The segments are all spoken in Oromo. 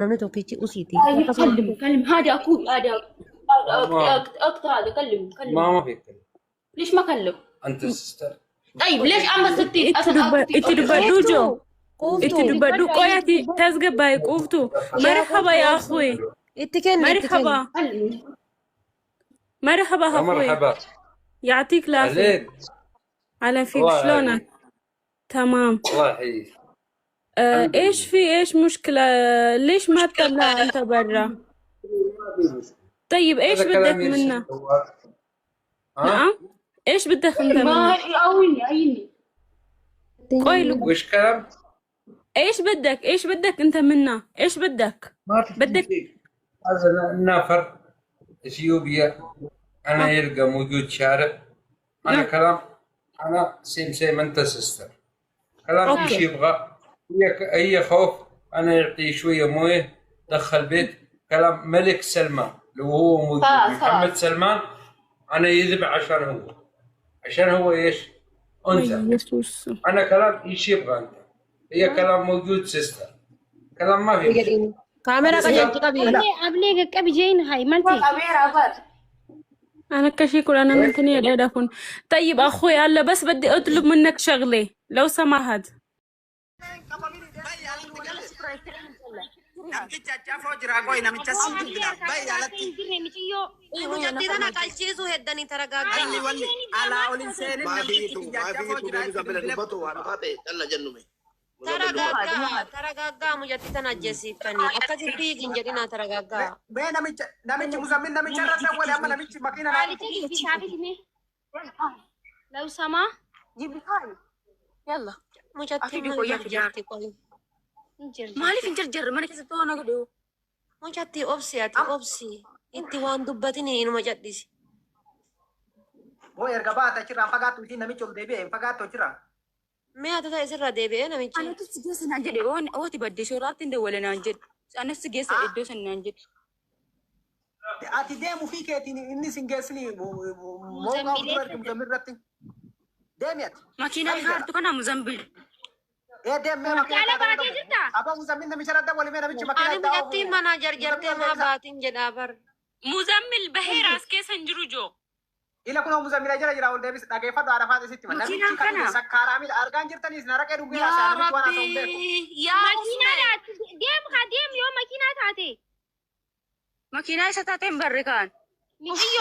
namni tokkichi usiiti. كلم هذا اخوي هذا اكثر هذا كلم ما في كلام. ليش ما كلم؟ انت سستر. طيب ليش اما ستي اصلا اتدبدو جو اتدبدو قويتي تزقباي قوفتو مرحبا يا اخوي مرحبا مرحبا اخوي مرحبا يعطيك العافيه على فيك شلونك تمام الله يحييك ايش في ايش مشكله ليش ما تطلع انت برا طيب ايش بدك منا نعم ايش بدك انت ما منا عيني قوي وش كلام ايش بدك انت منا ايش بدك بدك هذا النفر اثيوبيا انا يلقى موجود شارع انا كلام انا سيم انت سستر كلام ايش يبغى هي خوف انا يعطيه شويه مويه دخل بيت كلام ملك سلمان لو هو موجود محمد سلمان انا يذبح عشان هو ايش انثى انا كلام ايش يبغى انت هي كلام موجود سيستر كلام ما في كاميرا قد قبل قبل قبل جايين هاي مالتي انا كشيكول انا منتني الهدفون طيب اخوي هلا بس بدي اطلب منك شغله لو سمحت ترى مجتي تنجسي فني أكثر بيجي جدنا ترى بين نمشي مزمن نمشي رد ولا أما نمشي مكينة لو سما جيب هاي يلا مجتي مالي فنجر ما نكسب تو أنا كده مجتي أوبسي إنتي وان دبتني إنه مجتي هو يرجع تشيران فقط وتي نمشي الدبي فقط تشيران ما هذا يصير دبي أنا ميجي أنا تسجيس نانجد أو تبدي شورات تندول نانجد أنا تسجيس إدوس نانجد أتي ديمو فيك أتيني إني سنجسلي مو كافر مزمرتين ديميت ماكينة هارتو كنا مزمبل إيه ديم ما ماكينة أبا مزمن نمشي رد ولا ما نمشي مكينة أنا مجتي ما نجرجرت ما باتين جدابر مزمل بهيراس كيس انجروجو إلا كنا مزمن جرا ولا ديبس دعك فدا عرفات ستي من نمشي كنا سكارامي أرجان جرتني نارك إدوبي يا ربي يا ماكينة ديم خديم يوم ماكينة تاتي ماكينة ستاتين بركان ميجيو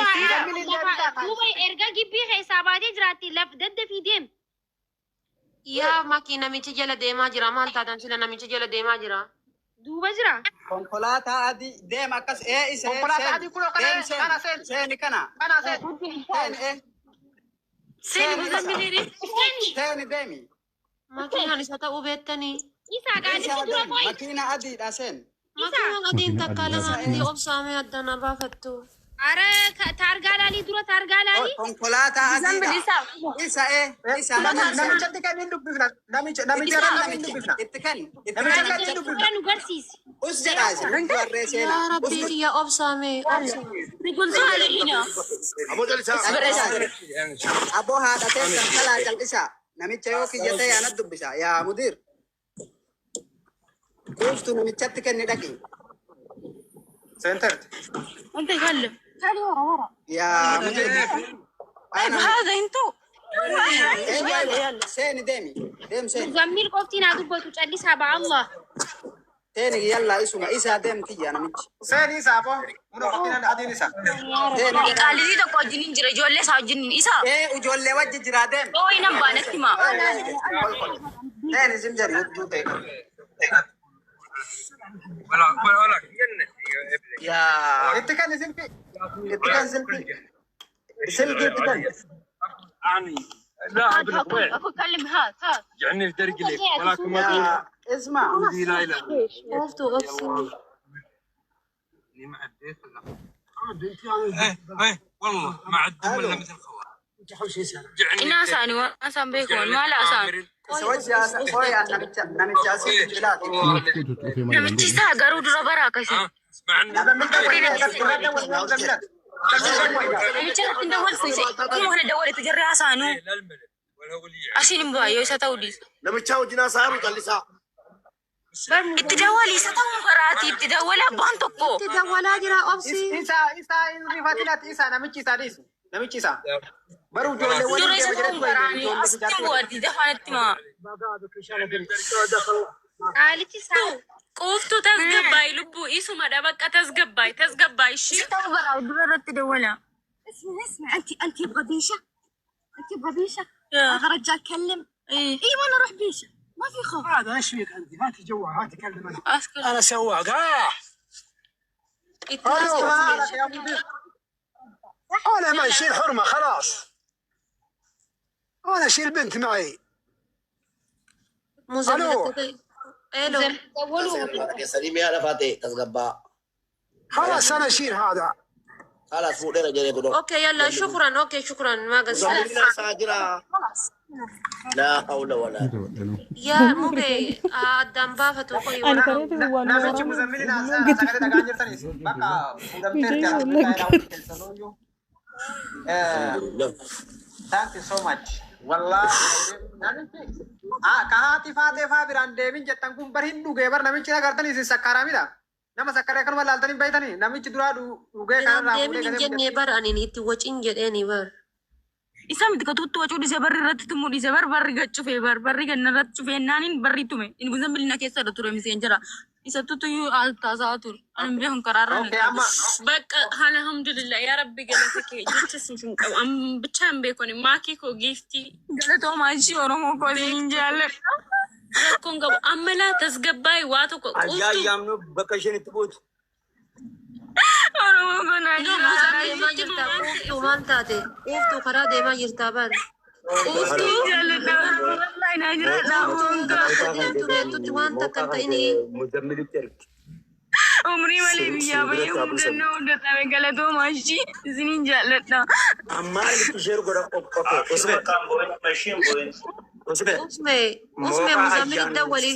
دوبي إرجع جيبي حساباتي جراتي لف ضد في ديم يا ماكينة ميجي جل ديما جرا مال تادان سلنا ميجي جل ديما جرا دوبا جرا كونكولاتا عادي ديم أكس إيه إسه كونكولاتا عادي كله كنا أنا سين كنا أنا سين إيه سين مزمليني سين ديمي ماكينة لسه وبيتني إيسا قاعد تدور كويس ماكينة عادي داسين ماكينة قديم تكالما عندي أبصامي أدنى بافتو أره تارجالالي دورة تارجالالي كونكولاتا عادي إيسا إيه إيسا نمشي تكني ندبنا نمشي تكني نغرسيس يا ربي يا أبصامي بيقول زالي هنا أبو هذا تيسن خلا جلسة نمشي يوكي جتة أنا دبسا يا مدير كوستو نمشي تكني دقي سنتر أنت قلب يا مدير هذا انتو سين ديم سين زميل قفتي نادو بتو تشالي سبع الله تاني يلا اسمع إيسا ديم كي أنا مش سين إيسا أبو منو قفتي نادو إيسا قال لي ده قاعدين نجري جولة ساجين إيسا إيه وجولة وجه جرا ديم أو ينام بانك ما تاني زمجري وجوده ولا يا انت كان سلفي انت كان سلفي انت يعني لا ابن وين أكو كلم هات يعني في درجلك ولكن ما اسمع دي لا لا وفتو أبصامي اللي ما عديت ولا ايه والله ما عدوا ولا مثل خوات انت حوش يسال إنا ساني أسان بيكون ما لا سان سويا سويا نمشي اسي بلاد نمشي ساغرو دربارا كشي اسمعني نمشي ندور سوسي مو هنا دوري تجري حسانو عشان مبايو ستاوديس نمشي وجنا صار وجلسا اتدولي ستوم قراتي اتدولي بانتوكو تدولا جرا أبسي إسا إن رفاتنا إسا نمشي ساديس نمشي سا برو جولة جوري ستوم قراني أستم ودي دفعت ما قالتي سا قوفتو تزقباي لبو إيسو مدى بقى تزقباي شي ستوم قراني برات تدولا اسمع انت بغبيشه اغرج اتكلم ايوه انا اروح بيشه ما في خوف هذا ايش فيك انت هاتي جوا هاتي كلم انا سواق انا ما اشيل حرمه خلاص انا اشيل بنت معي الو سليم يا رفاتي تسقبا خلاص انا اشيل هذا خلاص فوق لنا جري بدو اوكي يلا شكرا اوكي شكرا ما قصدت خلاص لا حول ولا يا موبي ادم بافتو خوي انا قريت هو نامش مزملنا ساكره دغانير تنيس بقى مدمر thank you so much والله كهاتي فاتفا براندي من جتن كون برهن دوغه بر نامش غرتني سي سكراميدا نما سكره كن ملالتني بيتني نامش درا دوغه كان راودي من جني بر اني نتي وچين جدني بر إسام دكتور توجو دي زبر رات تمو دي زبر بري غچو في بري كن رات في نانين بري تومي إن بزم بلنا كيسا دكتور ميسين جرا إسا تو يو التازاتور أنا بيهم قرارنا بق الحمد لله يا ربي قالتك جتس مشون أم بتشام بيكوني ماكي كو جيفتي قالتو ماشي ورمو كو زينجال كون قب أملا تسقباي واتو كو أجا يامنو بكشين تبوت ورمو كو ناجي ما جرتا قوفتو مانتاتي قوفتو خرا ديما جرتا بر قوفتو جالتا والله ناجرا تو وانتا كنتيني مزمل الترك عمري مالي بيا بيا ودنا ودنا قالتو ماشي زين جالتا أما اللي تشير قرا أوكي اسمي مزمل الدولي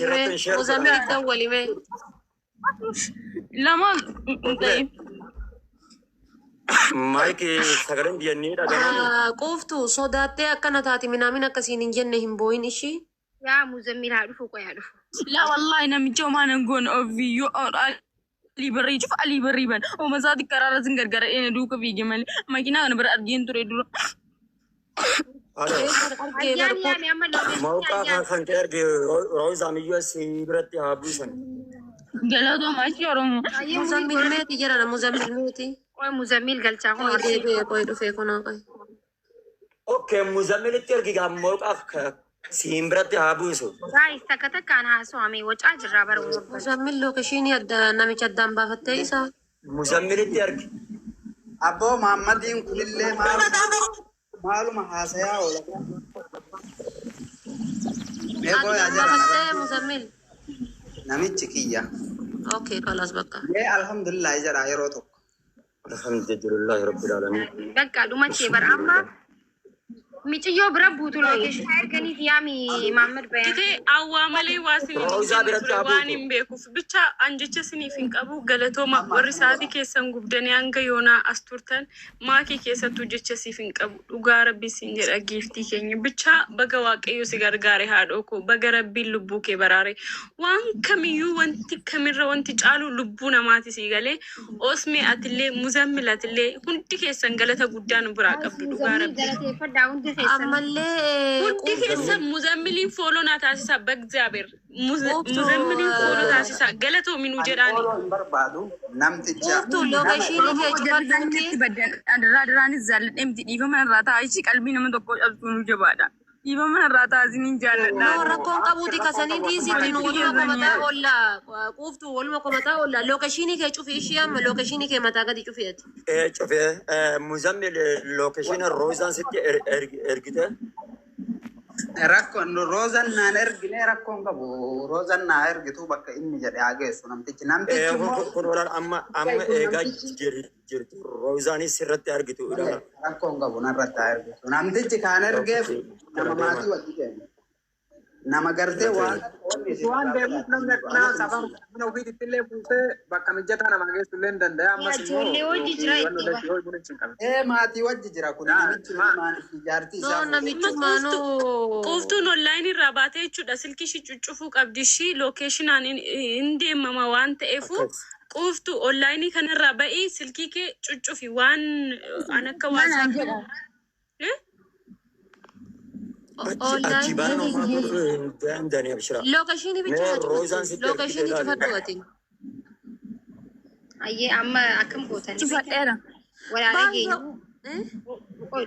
مزمل الدولي مي لما طيب مايكي سكرين دياني قوفتو صداتي أكنا تاتي منامين أكسين جنة بوين إشي يا مزمل هادفو كوي هادفو لا والله أنا مجو ما نقول أوفيو علي بري شوف علي بري بان ومزادي قرار زنجر قرار إيه ندوك في جمال ما كنا أنا برأرجين تريدو موقع كان كيرجي روز عميو سيبرتي هابوسن قالوا ماشي ورمو مزمل ميتي جرانا مزمل ميتي مزمل قال تاخو قوي دي قوي دو فيكونا قوي اوكي مزمل التركي قام موقع سيبرتي هابوسو راي سكتا كان هاسو عمي وجع جرابر مزمل لو كشيني أدا نامي قدام بافتي إسا مزمل التركي ابو محمد كل اللي معلومه حاسيا ولا مزمل نمشي كيا اوكي خلاص بقى الحمد لله جرى يروتك الحمد لله رب العالمين بقى دوماتي برأما ميتيو بربوتو لوكيشن كاني فيامي محمد بيان كتي عواملي واسني وانين بيكوف بيتا انجچ سني فينقبو غلطو ما ورساتي كيسن غبدني انغ يونا استورتن ماكي كيساتو جچ سي فينقبو دوغا ربي سينجر اگيفتي كيني بيتا بغا واقيو سيغرغاري هادوكو بغا ربي لبوكي براري وان كميو وانت كمير وانت جالو لبونا ماتي سيغالي اوسمي اتلي مزملات اللي كنت كيسن غلطا غدان برا قبدو دوغا ربي أمالي كنت كيسا مزملين فولو ناتاسيسا بغزابير مزملين فولو تاسيسا غلطو منو جراني بربادو نمتجا قوفتو لو كشيني كي جبادونتي دراني زالت امتي ديفا من راتا عيشي قلبي نمو دكو أبسونو جبادا ديفا من راتا زنين جالت نو ركون قبوتي كساني ديسي تنو ولما كمتا ولا قوفتو ولما كمتا ولا لو كشيني كي تشوفي إشي أما لو كشيني كي متا قد تشوفي شوفي مزمل لوكيشن روزان ستي ارغيته rakkoon roozan naan ergine rakkoon qabu roozan naa ergitu bakka inni jedhe hageessu namtichi kun wala amma eega jirtu roozani sirratti argitu rakkoon qabu narratti ergitu namtichi kaan ergeef nama maatii wajji kennu nama gartee waan deemuuf namni akkanaa safar mana ofiitti illee buusee bakka mijataa nama geessu illee danda'a. Ammas ijoollee wajji jira maatii wajji jira kun namichi maaliif jaartii isaa namichi maanoo Qoftuun online irraa baatee jechuudha. Silkii ishii cuccufuu qabdi ishii lokeeshinaan hin deemama waan ta'eefu qoftu online kanarraa ba'ii silkii kee cuccufi waan an akka WhatsApp lookashini bicha lookashini cufadhu ati. Ayyee amma akkam gootan cufadheera. walaala geenya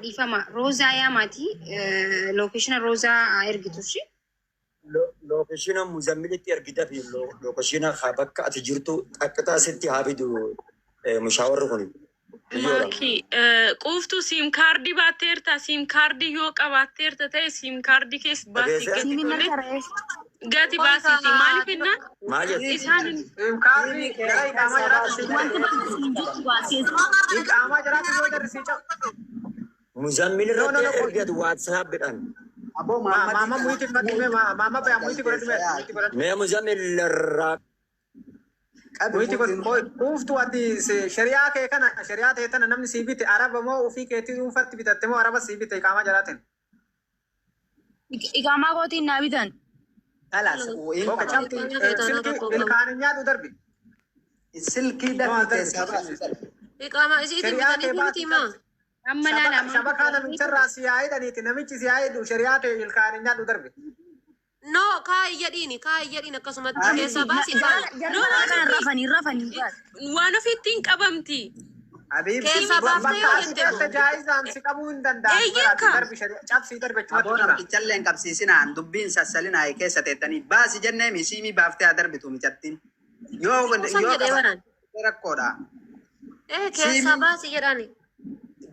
dhiifama roozaa yaamaati lookeshina roozaa ergitu shi lookeshina muzammilitti ergita fi lookeshina bakka ati jirtu xaqqataa sitti haabidu mushaawarri kun. Maki qoftu sim kaardii baatteerta sim kaardii yoo qabaatteerta ta'e sim kaardii keessa baasii gati baasiiti maaliif inna isaan kaardii iqaamaa jiraatu yoo darisiicha muzammil irratti ergatu waatsaapidhaan aboo maama muitii fadhime maama baya muitii godhadhime mee muzammil irraa muitii kuuftu ati shari'aa kee kana shari'aa ta'e tana namni sii bite araba moo ofii keetii dhuunfatti bitatte moo araba sii bite iqaamaa jiraatin Iqaamaa kootiin naa bitan. Kalas ilkaan nyaatu darbi silkii darbi keessaa baasi. Iqaamaa isiitiin bitanii miti maa. amma laala shabakaa namicharraa si yaa'idhaniiti namichi si yaa'idhu shari'aa ta'e ilkaan nyaatu darbi. No, kaayyaadhiini akkasumatti keessa baasi. Rafanii. waan ofiittiin qabamti. Keessa baaftee yoo jettee jaayizaan si qabuu hin danda'an. Darbi cabsii darbachuu Aboon abdichallee hin qabsiisinaan dubbiin sassalinaa keessa teettanii baasi jennee misiimii baaftee darbitu mijattiin. Yoo rakkoodha. keessa baasi jedhani.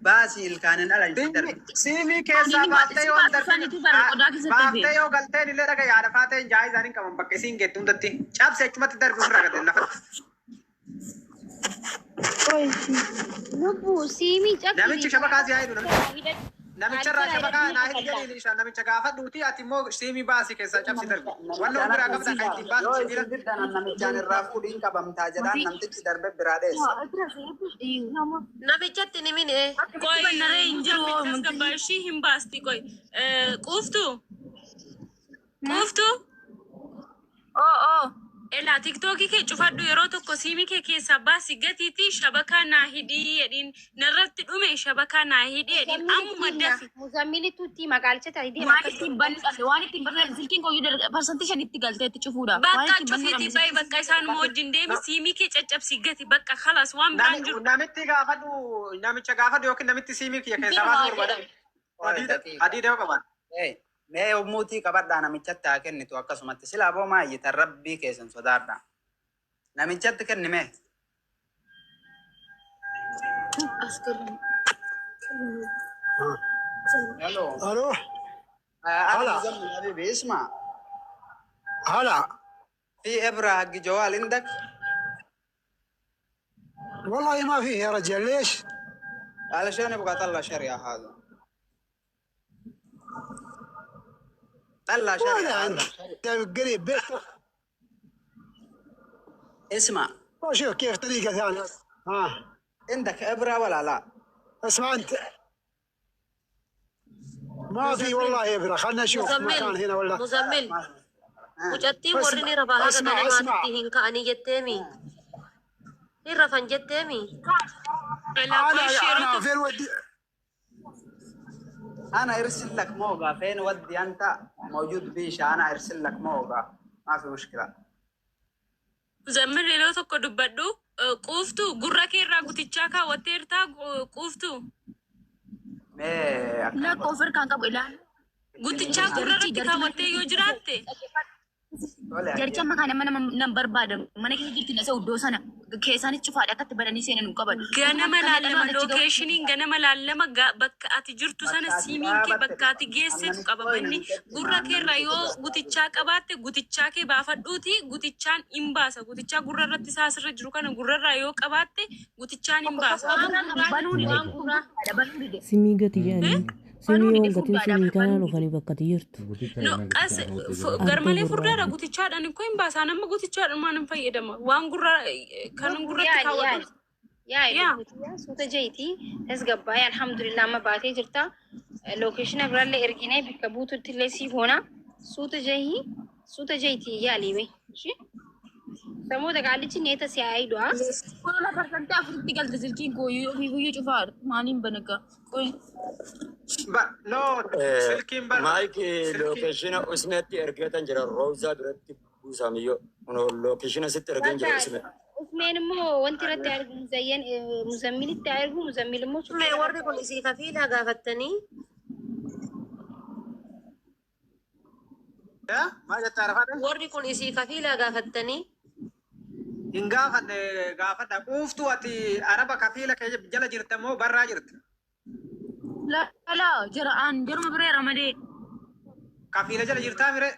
Baasi ilkaanin ala darbi. Siimii keessaa baaftee yoo baaftee yoo galteen illee dhaga yaada faateen jaayizaan hin qaban bakka isiin geettu hundatti cabse achumatti darbi ofirraa gadi lafa. lubbu siimii Namichi shabakaa si yaa'idhu namicharraa shabakaa naa hin jedhiin ishaan namicha gaafa duuti ati immoo siimii baasii keessaa cabsi darbi. Wanna biraa qabda kan ittiin baasu jira. Namichaan irraa fuudhiin qabamtaa jedhaan namtichi darbe biraa dheessa. Namichatti ni mine. Qoy hin jiru tasgabbaashii hin baasti qoy. Quuftu. Elaa tiktookii kee cufadhu yeroo tokko siimii kee keessaa baasi gatiitii shabakaa naa hidhii jedhiin narratti dhume shabakaa naa hidhii jedhiin ammuma dafi. muzammilituutti magaalchata idee Waan ittiin bal'ifne waan ittiin bal'ifne silkiin kooyyuu parsantii shanitti galteetti cufuudha. Bakka cufiitii bayi bakka isaan wajjin deemi siimii kee caccabsi gati bakka khalas waan biraan jiru. Namitti gaafadhu namicha gaafadhu yookiin namitti siimii kiyya keessaa baasu barbaada. Adii deemu qaban. Mee umuutii qabadhaa namichatti haa kennitu akkasumatti silaa boo maayyitan rabbii keessan sodaadha. Namichatti kennime. الو أنا زمن حبيبي اسمع. هلا في إبرة حق جوال عندك؟ والله ما فيه يا رجال ليش؟ علشان يبغى أطلع شريعة هذا. طلع شريعة. ولا عندك قريب بيتك. اسمع شوف كيف طريقة ثانية. ها عندك إبرة ولا لا؟ اسمع انت ما في والله ابره خلنا نشوف مكان هنا ولا مزمل وجدتي ورني رفاها اسمع كان اسمع ما تهين كأني جتامي هي رفن جتامي انا فين ودي أنا أرسل لك موقع فين ودي أنت موجود بيش أنا أرسل لك موقع ما في مشكلة. Muzammil yeroo tokko dubbadhu quuftu gurra kee irraa gutichaa kaawwatteertaa quuftu. Lakkoo ofirkaan qabu ilaala. Gutichaa gurra irratti kaawwattee yoo jiraatte. Jaricha makaana mana nan barbaada. Mana keessa jirti nasa iddoo sana keessaan cufaadha akkatti badanii seenan hin qaban. Ganama laallama lookeeshiniin ganama laallama bakka ati jirtu sana siimiin kee bakka ati geessetu qaba manni gurra kee irraa yoo gutichaa qabaatte gutichaa kee baafadhuuti gutichaan hin baasa gutichaa gurra irratti saasirra jiru kana gurra irraa yoo qabaatte gutichaan hin baasa. Simii Simii waan gatiin simii kanaan dhufanii bakka jirtu. No, as garmalee furdaadha gutichaadhaan koo hin baasaa nama gutichaadhaan maan hin fayyadama waan gurra kan gurratti kaawwatu. yaa suuta jeetii tasgabbaay alhamdulillah amma baatee jirta lokeeshina biraallee erginee bakka buututti illee siif hoona suuta jeetii yaaliibe samoota qaalichi neeta si aayidua kola parsantaa afuritti galte silkiin koo guyyuu cufaa maaliin banaga qoy No, silkiin bar. Maayiki lokeeshina usmeetti ergeetan jira roozaa biratti buusamiyyo lokeeshina sitti ergeen jira usme. Usmeen immoo wanti irratti argu muzammilitti argu muzammil immoo Usmee warri kun isii kafiilaa gaafattanii Maal jettaa rafadha? warri kun isii kafiilaa gaafattanii Hin gaafadha. Quuftuu ati araba kafiila kee jala jirta moo barraa jirta? la jarma bire ramade Kafiila jala jirtaa mire?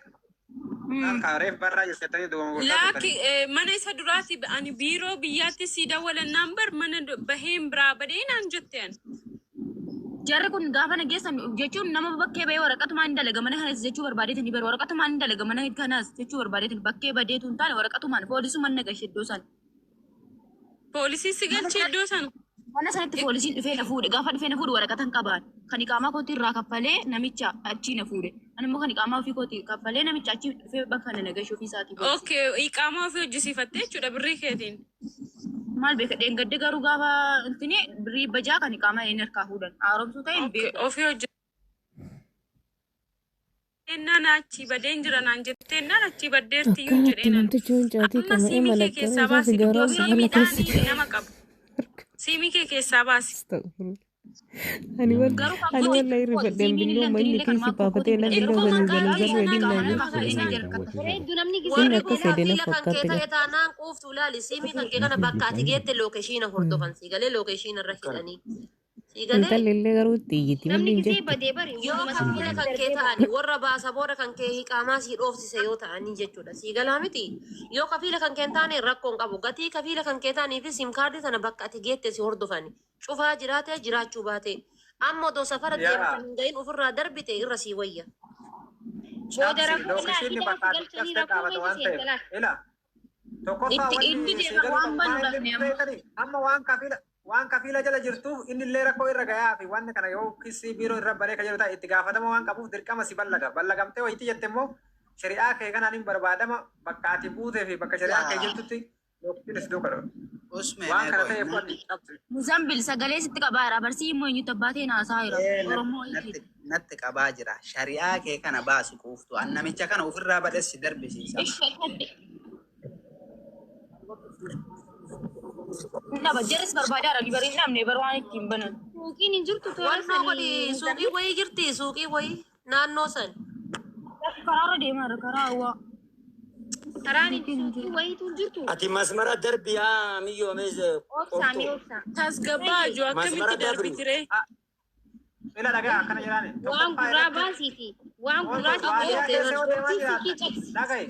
Reef barraa jirtettanii duuba Laaki mana isa duraati ani biiroo biyyaatti si dawalan nambar mana baheen biraa badeenaan jetteen. jarri kun gaafa nageessan jechuun nama bakkee bahee waraqatumaan hin dalaga mana kanas jechuu barbaadeetani bar waraqatumaan hin dalaga mana kanas jechuu barbaadeetani bakkee badeetu hin taane waraqatumaan poolisummaan nagashe iddoo san. Poolisii si galchee iddoo sana. Mana sanatti poolisiin dhufee na fuudhe gaafa dhufee na fuudhe waraqatan qabaan kan iqaamaa kootii irraa kaffalee namicha achii na fuudhe ani immoo kan iqaamaa ofii kootii kaffalee namicha achii dhufee bakka na nagashe ofii isaatii. Okay, iqaamaa ofii hojjisiifattee jechuudha birrii keetiin. Maal beeka dheengadde garuu gaafa intini birrii bajaa kan iqaamaa inni harkaa fuudhan haaromsuu ta'e hin beeku. Ofii hojjennaan achi badeen jira naan jetteenaan achi baddeerti iyyuu jedheenan. Namtichi huncaatii Amma qama'ee siimii kee malaqqee keessaa isaa baasi sigaaraa siimii haala keessa dhaanii nama qabu. Siimii kee keessaa baasi. Ani wallahi rifadheen billooma inni keessi baafatee na billoo galuu waliin naayyoo. warri kun kafiila kan kee ta'e taanaan quuftuu laali siimii kan kee kana bakka ati geette lookeeshiina hordofan siigalee lookeeshiina irra hidhanii. Siigalee Intalli illee garuu xiyyitti namni malee hin gisee jettu. badee bari yoo kafiila kan kee ta'anii warra baasa booda kan kee hiqaamaa sii dhoofsise yoo ta'anii jechuudha. Siigalaa miti yoo kafiila kan kee taane rakkoon qabu gatii kafiila kan kee ta'anii fi siim kaardii sana bakka ati geette si hordofani. Cufaa jiraate jiraachuu baate amma odoo safara deemtu hin gahin ofirraa darbite irra sii wayya. booda rakkoo Lokeeshinni bakka ati caftee qaabata waan ta'eef. Ila tokkoffaa Itti wanni deema waan bal'aafne amma waan kafiila jala jirtuuf inni illee rakkoo irra gayaa fi wanni kana yoo kisii biiroo irra baree kan jiru ta'a itti gaafatama waan qabuuf dirqama si ballaga. Ballagamtee wayitii jette immoo shari'aa kee kanaan hin barbaadama bakka ati buutee fi bakka shari'aa kee jirtutti looktiin is duuka dhoon. Waan kana ta'eef wanni Muzambil sagalee sitti qabaara barsii immoo eenyutu abbaateen haasaa jira Oromoo natti qabaa jira. Shari'aa kee kana baasi quuftu. An namicha kana ofirraa badheessi darbisiisa. Nama jeris barbaadaa dibariin namne bar waan ittiin banan. suuqiin hin jirtu toora Wannoo godhi suuqii wayii jirti suuqii wayii naannoo san. Karaarra deemaa karaa hawaa. karaan suuqii wayiitu hin jirtu Ati masmara darbiyaa miyyoomee obsaami obsa Tasgabbaa ijoo akkamitti darbitiree. ila dhagaa akkana jedhaani. waan guraa baasiiti waan guraa Dhagaye.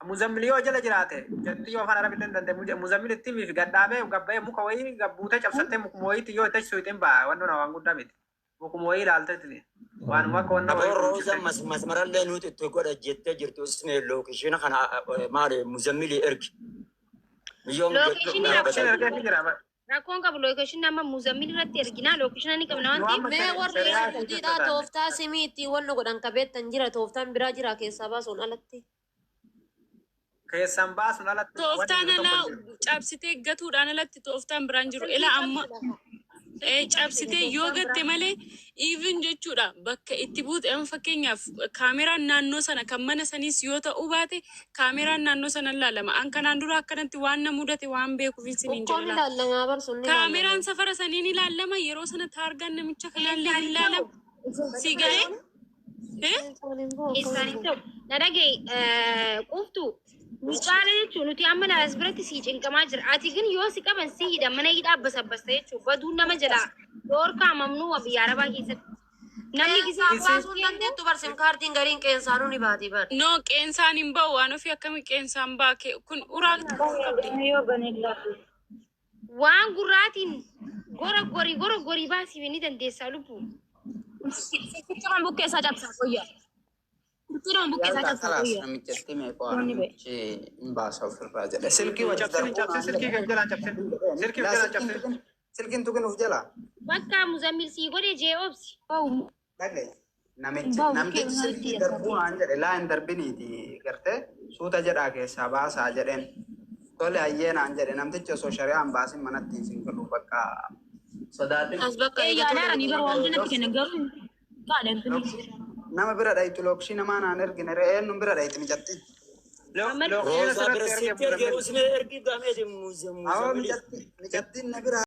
Muzammil yoo jala jiraate jetti yoo afaan arabiin danda'e muzammil itti miif gadhaabee gabbee muka wayii gabbuutee cabsattee mukuma wayiitti yoo itti suutiin baa wantoota waan guddaa miti. Mukuma wayii ilaaltetti waanuma akka wanna Aboo wayii. rooza masmarallee nuti itti godha jettee jirtu usne lokeeshina kana maali muzammili ergi. Lokeeshini Isheen ergeetti jira. rakkoon qabu lokeeshin nama muzammil irratti erginaa lokeeshina ni qabna waan ta'eef Mee warri gudiidhaa tooftaa simii ittiin wanna godhan qabeettan jira tooftaan biraa jira keessaa baasuun alatti. Keessan baasuun alatti. Tooftaan alaa cabsitee gatuudhaan alatti tooftaan biraan jiru. Ila amma cabsitee yoo gatte malee even jechuudha bakka itti buute fakkeenyaaf kaameraan naannoo sana kan mana saniis yoo ta'uu baate kaameraan naannoo sana ilaalama. An kanaan dura akkanatti waan na mudate waan beekuuf isiniin Ukkoon jira. ilaalamaa barsuun ni Kaameraan safara saniin ilaalama yeroo sana taargaan namicha kanaallee hin ilaalama. Si galee? isaanii ta'u na dhagee quuftu Micaala jechuun nuti amma as biratti si cinqamaa jira. Ati gin yoo si qaban si hidhan mana hidhaa basabbasta jechuun baduun nama jala dhoorkaa mamnuu biyya arabaa keessatti. Namni gisee baasuun dandeettu barsiin kaartiin gariin qeensaanuu ni baati bar. No qeensaan hin ba'u waan ofii akkamii qeensaan baake kun uraa waan gurraatiin gora gorii baasii ni dandeessaa lubbu. Cuman buke saja bisa koya. Cuman buke saja bisa koya. Namichatti meeqoo namichi hin baasa ofirraa jedhe. Silkii wajji cabsin silkii kan jalaan cabsin. Silkii jalaan cabsin. Silkiin tuqin uf jala. Bakka muzammil si godhe jee obsi. Dhagay. Namichi silkii darbuu haan jedhe laa hin darbiniiti gartee suuta jedhaa keessaa baasaa jedheen. Tole ayyeenaan jedhe namtichi osoo shari'aan baasin manatti isin galu bakka sodaadhin. As bakka Yaadara ni bar waan natti kenna garuu gaadhan tuni. Nama bira dhayitu lookshii namaa naan ergine re'een nu bira dhayiti mijatti. Roza bira sitti ergee usne ergi gaamee Awwa mijattiin na bira